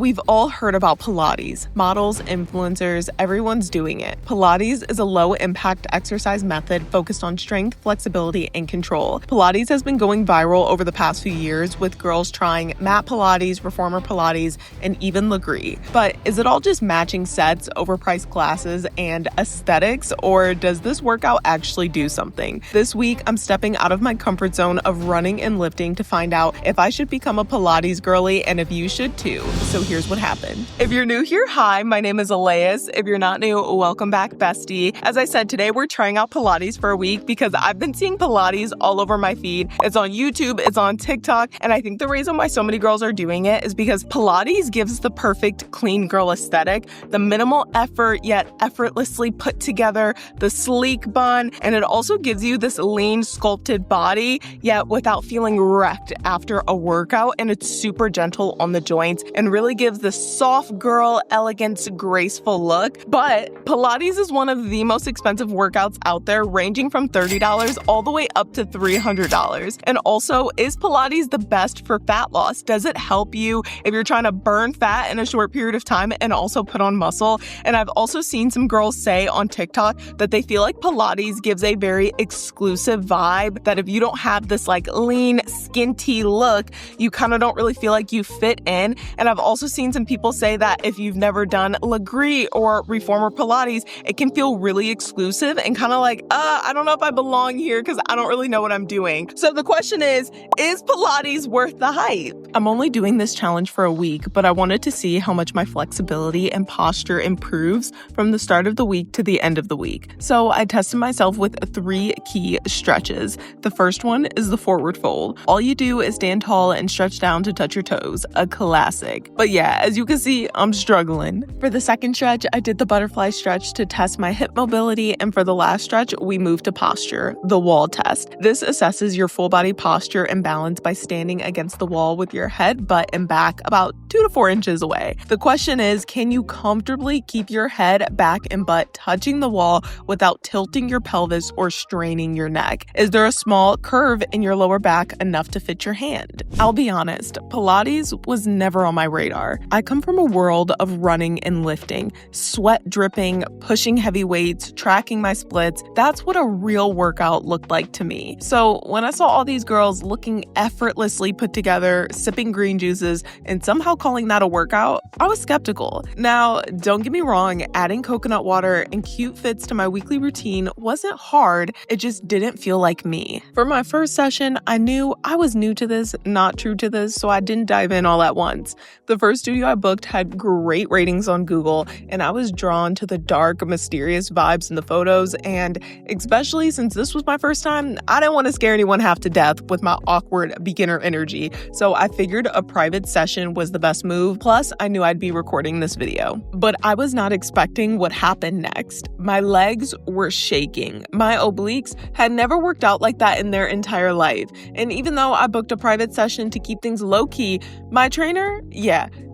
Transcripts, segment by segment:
We've all heard about Pilates. Models, influencers, everyone's doing it. Pilates is a low-impact exercise method focused on strength, flexibility, and control. Pilates has been going viral over the past few years with girls trying mat Pilates, reformer Pilates, and even Legree. But is it all just matching sets, overpriced classes, and aesthetics, or does this workout actually do something? This week, I'm stepping out of my comfort zone of running and lifting to find out if I should become a Pilates girly and if you should too. So here's what happened. If you're new here, hi, my name is Alaias. If you're not new, welcome back, bestie. As I said, today we're trying out Pilates for a week because I've been seeing Pilates all over my feed. It's on YouTube, it's on TikTok, and I think the reason why so many girls are doing it is because Pilates gives the perfect clean girl aesthetic, the minimal effort yet effortlessly put together, the sleek bun, and it also gives you this lean, sculpted body, yet without feeling wrecked after a workout, and it's super gentle on the joints and really gives the soft girl, elegance, graceful look. But Pilates is one of the most expensive workouts out there, ranging from $30 all the way up to $300. And also, is Pilates the best for fat loss? Does it help you if you're trying to burn fat in a short period of time and also put on muscle? And I've also seen some girls say on TikTok that they feel like Pilates gives a very exclusive vibe, that if you don't have this like lean, skinty look, you kind of don't really feel like you fit in. And I've also seen some people say that if you've never done Legree or reformer Pilates, it can feel really exclusive and kind of like, I don't know if I belong here because I don't really know what I'm doing. So the question is Pilates worth the hype? I'm only doing this challenge for a week, but I wanted to see how much my flexibility and posture improves from the start of the week to the end of the week. So I tested myself with 3 key stretches. The first one is the forward fold. All you do is stand tall and stretch down to touch your toes, a classic. But yeah, as you can see, I'm struggling. For the second stretch, I did the butterfly stretch to test my hip mobility, and for the last stretch, we moved to posture, the wall test. This assesses your full body posture and balance by standing against the wall with your head, butt, and back about 2 to 4 inches away. The question is, can you comfortably keep your head, back, and butt touching the wall without tilting your pelvis or straining your neck? Is there a small curve in your lower back enough to fit your hand? I'll be honest, Pilates was never on my radar. I come from a world of running and lifting, sweat dripping, pushing heavy weights, tracking my splits. That's what a real workout looked like to me. So when I saw all these girls looking effortlessly put together, sipping green juices, and somehow calling that a workout, I was skeptical. Now, don't get me wrong, adding coconut water and cute fits to my weekly routine wasn't hard, it just didn't feel like me. For my first session, I knew I was new to this, not true to this, so I didn't dive in all at once. The first studio I booked had great ratings on Google, and I was drawn to the dark, mysterious vibes in the photos, and especially since this was my first time, I didn't want to scare anyone half to death with my awkward beginner energy, so I figured a private session was the best move, plus I knew I'd be recording this video. But I was not expecting what happened next. My legs were shaking. My obliques had never worked out like that in their entire life, and even though I booked a private session to keep things low-key, my trainer,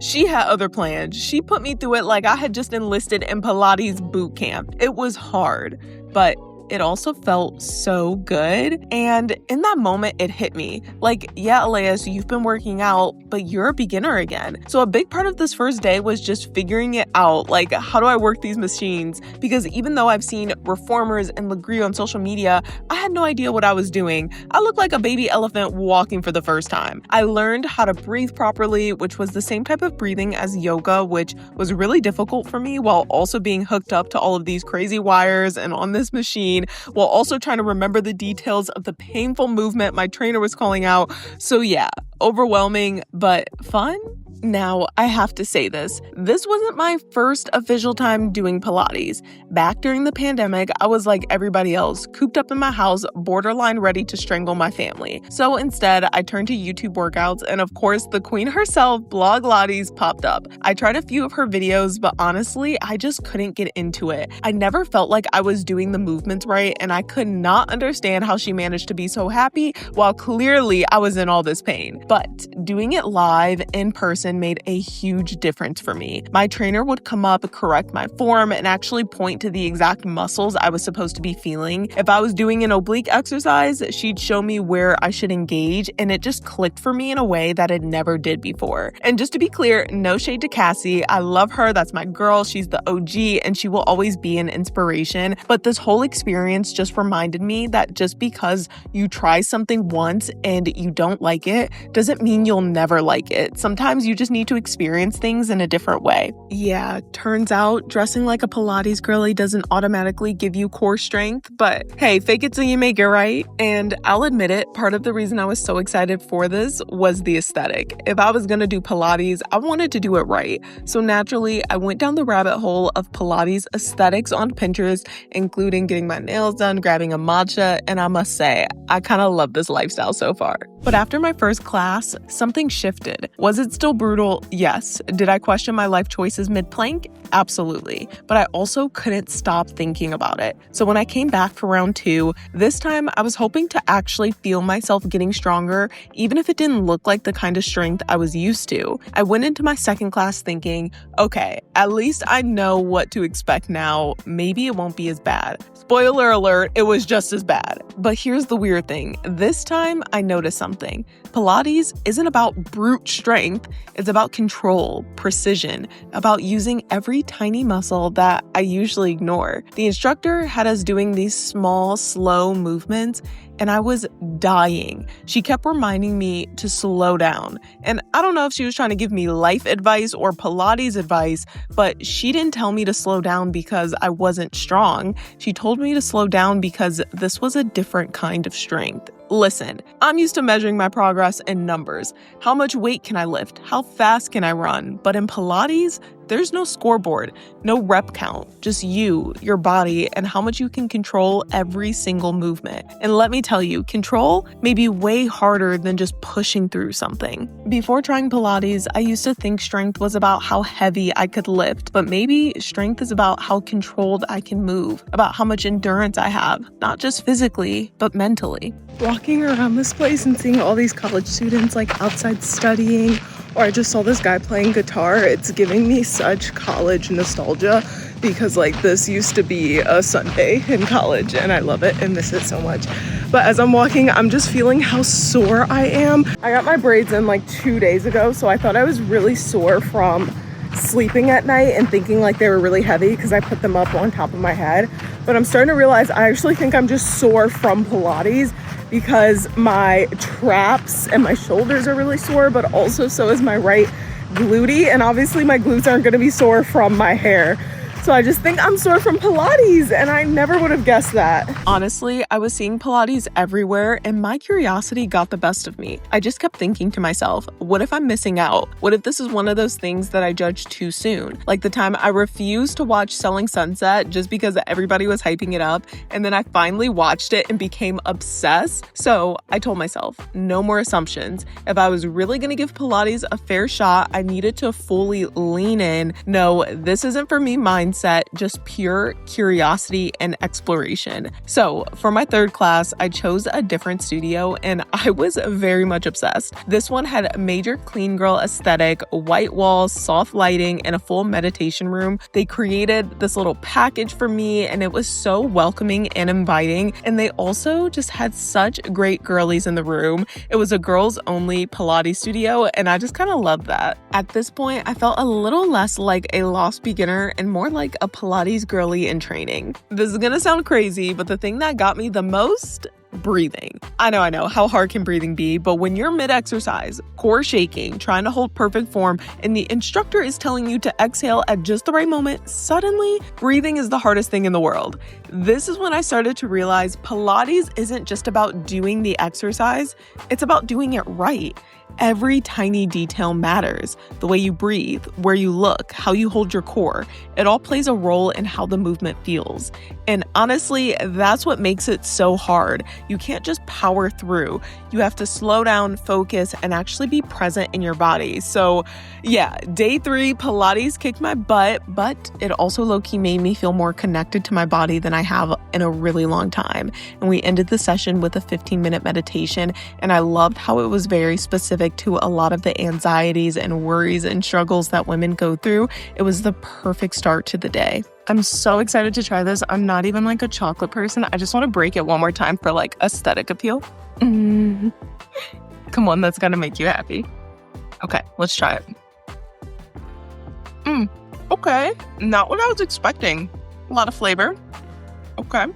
she had other plans. She put me through it like I had just enlisted in Pilates boot camp. It was hard, but it also felt so good. And in that moment, it hit me. Like, yeah, Alaias, you've been working out, but you're a beginner again. So a big part of this first day was just figuring it out. Like, how do I work these machines? Because even though I've seen reformers and Legree on social media, I had no idea what I was doing. I looked like a baby elephant walking for the first time. I learned how to breathe properly, which was the same type of breathing as yoga, which was really difficult for me while also being hooked up to all of these crazy wires and on this machine, while also trying to remember the details of the painful movement my trainer was calling out. So yeah, overwhelming, but fun. Now, I have to say this wasn't my first official time doing Pilates. Back during the pandemic, I was like everybody else, cooped up in my house, borderline ready to strangle my family. So instead, I turned to YouTube workouts, and of course, the queen herself, Blog Lotties, popped up. I tried a few of her videos, but honestly, I just couldn't get into it. I never felt like I was doing the movements right, and I could not understand how she managed to be so happy while clearly I was in all this pain. But doing it live, in person, and made a huge difference for me. My trainer would come up, correct my form, and actually point to the exact muscles I was supposed to be feeling. If I was doing an oblique exercise, she'd show me where I should engage, and it just clicked for me in a way that it never did before. And just to be clear, no shade to Cassie. I love her. That's my girl. She's the OG, and she will always be an inspiration. But this whole experience just reminded me that just because you try something once and you don't like it, doesn't mean you'll never like it. Sometimes you just need to experience things in a different way. Yeah, turns out dressing like a Pilates girly doesn't automatically give you core strength, but hey, fake it till you make it, right? And I'll admit it, part of the reason I was so excited for this was the aesthetic. If I was gonna do Pilates, I wanted to do it right. So naturally, I went down the rabbit hole of Pilates aesthetics on Pinterest, including getting my nails done, grabbing a matcha, and I must say, I kind of love this lifestyle so far. But after my first class, something shifted. Was it still brutal? Yes. Did I question my life choices mid-plank? Absolutely. But I also couldn't stop thinking about it. So when I came back for round 2, this time I was hoping to actually feel myself getting stronger, even if it didn't look like the kind of strength I was used to. I went into my second class thinking, okay, at least I know what to expect now. Maybe it won't be as bad. Spoiler alert, it was just as bad. But here's the weird thing. This time I noticed something. Pilates isn't about brute strength. It's about control, precision, about using every tiny muscle that I usually ignore. The instructor had us doing these small, slow movements, and I was dying. She kept reminding me to slow down. And I don't know if she was trying to give me life advice or Pilates advice, but she didn't tell me to slow down because I wasn't strong. She told me to slow down because this was a different kind of strength. Listen, I'm used to measuring my progress in numbers. How much weight can I lift? How fast can I run? But in Pilates, there's no scoreboard, no rep count, just you, your body, and how much you can control every single movement. And let me tell you, control may be way harder than just pushing through something. Before trying Pilates, I used to think strength was about how heavy I could lift, but maybe strength is about how controlled I can move, about how much endurance I have, not just physically, but mentally. Walking around this place and seeing all these college students like outside studying, or I just saw this guy playing guitar, it's giving me such college nostalgia because like this used to be a Sunday in college and I love it and miss it so much. But as I'm walking, I'm just feeling how sore I am. I got my braids in like 2 days ago, so I thought I was really sore from sleeping at night and thinking like they were really heavy because I put them up on top of my head. But I'm starting to realize I actually think I'm just sore from Pilates because my traps and my shoulders are really sore, but also so is my right glute. And obviously my glutes aren't going to be sore from my hair. So I just think I'm sore from Pilates, and I never would have guessed that. Honestly, I was seeing Pilates everywhere, and my curiosity got the best of me. I just kept thinking to myself, what if I'm missing out? What if this is one of those things that I judged too soon? Like the time I refused to watch Selling Sunset just because everybody was hyping it up, and then I finally watched it and became obsessed. So I told myself, no more assumptions. If I was really going to give Pilates a fair shot, I needed to fully lean in. No, this isn't for me mindset, just pure curiosity and exploration. So for my third class, I chose a different studio and I was very much obsessed. This one had a major clean girl aesthetic, white walls, soft lighting, and a full meditation room. They created this little package for me and it was so welcoming and inviting. And they also just had such great girlies in the room. It was a girls only Pilates studio and I just kind of loved that. At this point, I felt a little less like a lost beginner and more like a Pilates girly in training. This is gonna sound crazy, but the thing that got me the most, breathing. I know, how hard can breathing be? But when you're mid-exercise, core shaking, trying to hold perfect form, and the instructor is telling you to exhale at just the right moment, suddenly breathing is the hardest thing in the world. This is when I started to realize Pilates isn't just about doing the exercise, it's about doing it right. Every tiny detail matters. The way you breathe, where you look, how you hold your core. It all plays a role in how the movement feels. And honestly, that's what makes it so hard. You can't just power through. You have to slow down, focus, and actually be present in your body. So yeah, day 3, Pilates kicked my butt, but it also low-key made me feel more connected to my body than I have in a really long time. And we ended the session with a 15-minute meditation, and I loved how it was very specific empathetic to a lot of the anxieties and worries and struggles that women go through, it was the perfect start to the day. I'm so excited to try this. I'm not even like a chocolate person. I just want to break it one more time for like aesthetic appeal. Come on, that's gotta make you happy. Okay, let's try it. Okay, not what I was expecting. A lot of flavor. Okay.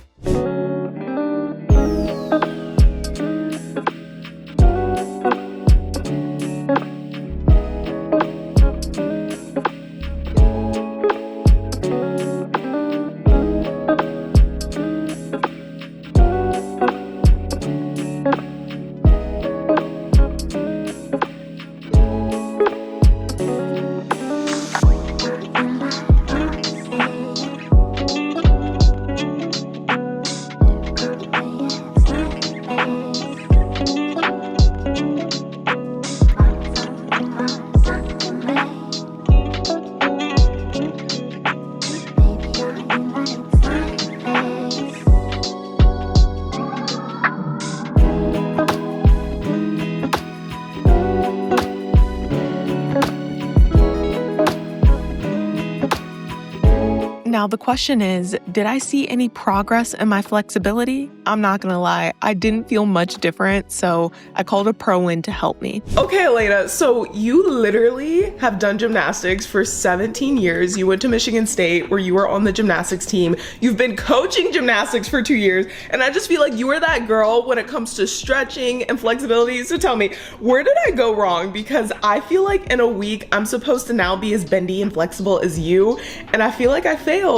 Now, the question is, did I see any progress in my flexibility? I'm not gonna lie, I didn't feel much different, so I called a pro in to help me. Okay, Elena, so you literally have done gymnastics for 17 years. You went to Michigan State where you were on the gymnastics team. You've been coaching gymnastics for 2 years, and I just feel like you are that girl when it comes to stretching and flexibility. So tell me, where did I go wrong? Because I feel like in a week, I'm supposed to now be as bendy and flexible as you, and I feel like I failed.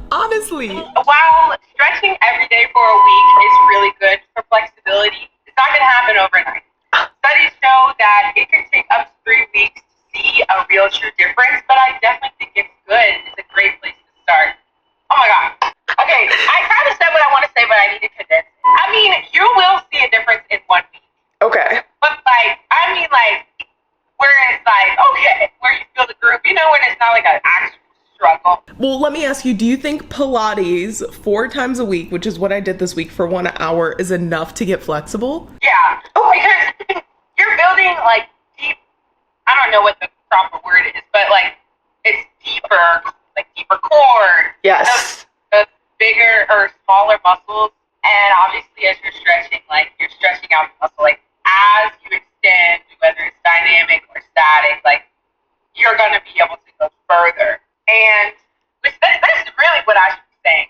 Honestly. While stretching every day for a week is really good for flexibility, it's not going to happen overnight. Studies show that it can take up to 3 weeks to see a real true difference, but I definitely think it's good. It's a great place to start. Oh my God. Okay, I kind of said what I want to say, but I need to condense it. I mean, you will see a difference in 1 week. Okay. But where it's like, okay, where you feel the groove, when it's not like an actual struggle. Well, let me ask you, do you think Pilates 4 times a week, which is what I did this week for 1 hour, is enough to get flexible? Yeah. Oh, because you're building deep, I don't know what the proper word is, but it's deeper core. Yes. The bigger or smaller muscles. And obviously as you're stretching, you're stretching out the muscle. As you extend, whether it's dynamic or static, you're going to be able to go further. And that's really what I should be saying.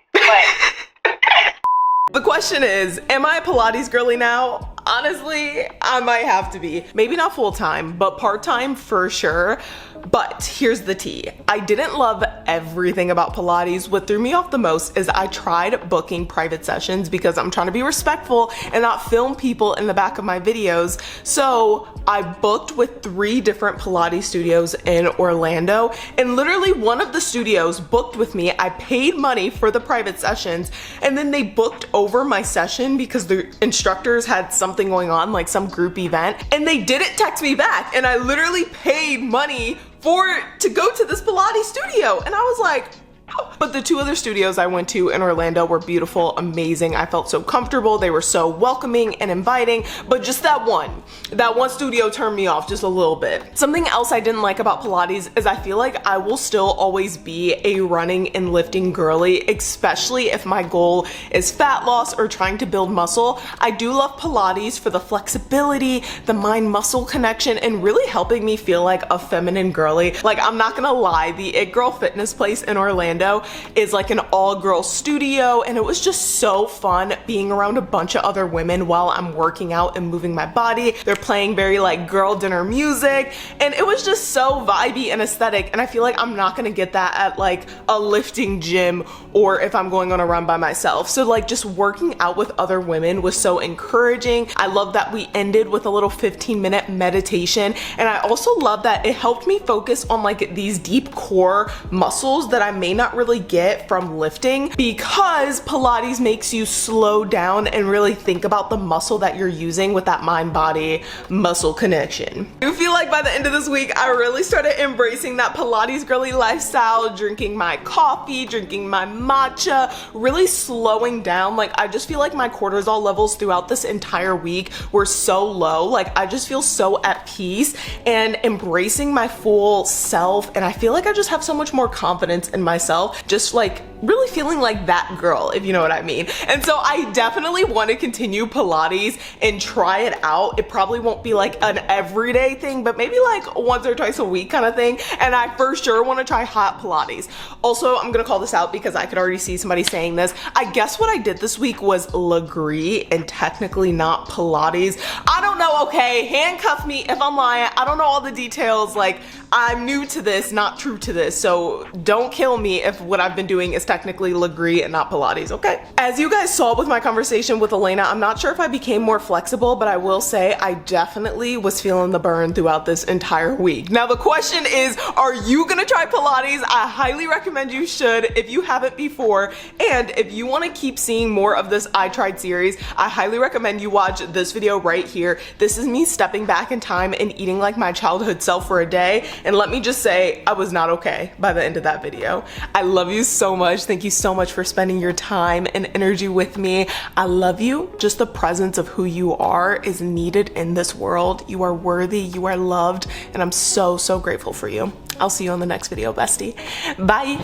But the question is, am I a Pilates girly now? Honestly, I might have to be. Maybe not full-time, but part-time for sure. But here's the tea. I didn't love everything about Pilates. What threw me off the most is I tried booking private sessions because I'm trying to be respectful and not film people in the back of my videos. So I booked with 3 different Pilates studios in Orlando, and literally one of the studios booked with me. I paid money for the private sessions, and then they booked over my session because the instructors had something going on, like some group event, and they didn't text me back. And I literally paid money to go to this Pilates studio, and I was like, oh. But the 2 other studios I went to in Orlando were beautiful, amazing. I felt so comfortable. They were so welcoming and inviting, but just that one studio turned me off just a little bit. Something else I didn't like about Pilates is I feel like I will still always be a running and lifting girly, especially if my goal is fat loss or trying to build muscle. I do love Pilates for the flexibility, the mind-muscle connection, and really helping me feel like a feminine girly. I'm not gonna lie, the It Girl Fitness place in Orlando is an all-girl studio, and it was just so fun being around a bunch of other women while I'm working out and moving my body. They're playing very girl dinner music, and it was just so vibey and aesthetic, and I feel like I'm not gonna get that at a lifting gym or if I'm going on a run by myself. So just working out with other women was so encouraging. I love that we ended with a little 15-minute meditation, and I also love that it helped me focus on these deep core muscles that I may not not really get from lifting, because Pilates makes you slow down and really think about the muscle that you're using with that mind-body muscle connection. I feel like by the end of this week, I really started embracing that Pilates girly lifestyle, drinking my coffee, drinking my matcha, really slowing down. Like, I just feel like my cortisol levels throughout this entire week were so low. Like, I just feel so at peace and embracing my full self. And I feel like I just have so much more confidence in myself, just like really feeling like that girl, if you know what I mean. And so I definitely want to continue Pilates and try it out. It probably won't be like an everyday thing, but maybe like once or twice a week kind of thing. And I for sure want to try hot Pilates. Also, I'm gonna call this out because I could already see somebody saying this. I guess what I did this week was Legree and technically not Pilates. I don't know, okay? Handcuff me if I'm lying. I don't know all the details. Like, I'm new to this, not true to this. So don't kill me if what I've been doing is technically Legree and not Pilates, okay? As you guys saw with my conversation with Elena, I'm not sure if I became more flexible, but I will say I definitely was feeling the burn throughout this entire week. Now the question is, are you gonna try Pilates? I highly recommend you should if you haven't before. And if you wanna keep seeing more of this I Tried series, I highly recommend you watch this video right here. This is me stepping back in time and eating like my childhood self for a day. And let me just say, I was not okay by the end of that video. I love you so much. Thank you so much for spending your time and energy with me. I love you. Just the presence of who you are is needed in this world. You are worthy, you are loved, and I'm so, so grateful for you. I'll see you on the next video, bestie. Bye.